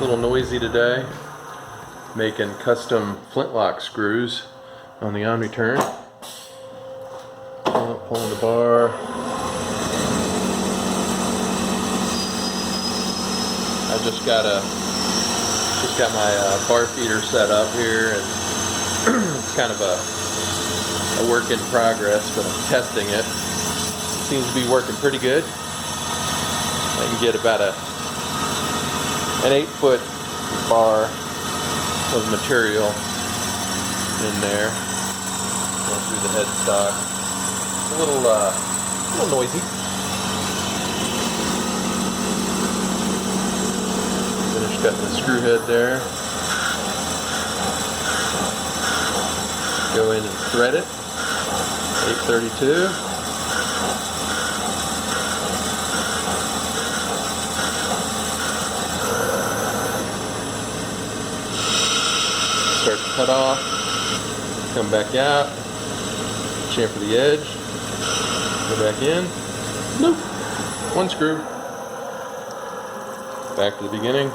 little noisy today, making custom flintlock screws on the Omni turn. Pulling the bar. I just got my bar feeder set up here, and it's kind of a work in progress, but I'm testing it. Seems to be working pretty good. I can get about an 8-foot bar of material in there. Going through the headstock. A little noisy. Finished cutting the screw head there. Go in and thread it. 832. Start to cut off, come back out, chamfer the edge, go back in, nope, one screw, back to the beginning,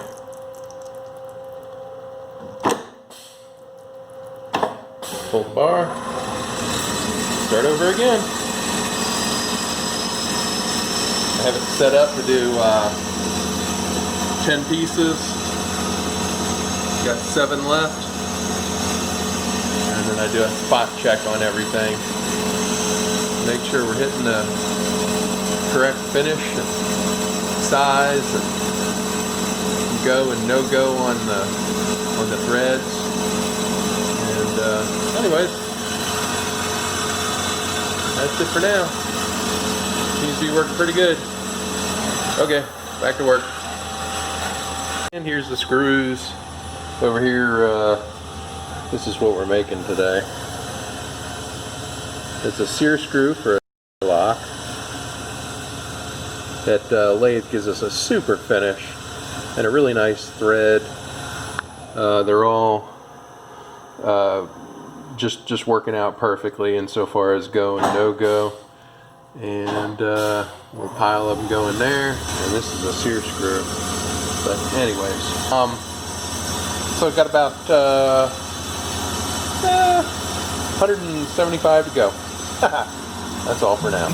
pull the bar, start over again. I have it set up to do 10 pieces, got 7 left. And then I do a spot check on everything. Make sure we're hitting the correct finish and size and go and no go on the threads. And anyways, that's it for now. Seems to be working pretty good. Okay, back to work. And here's the screws over here. This is what we're making today. It's a sear screw for a lock. That lathe gives us a super finish and a really nice thread. They're all just working out perfectly insofar as go and no go. And we'll pile of them go in there. And this is a sear screw. But anyways, so I've got about 175 to go. That's all for now.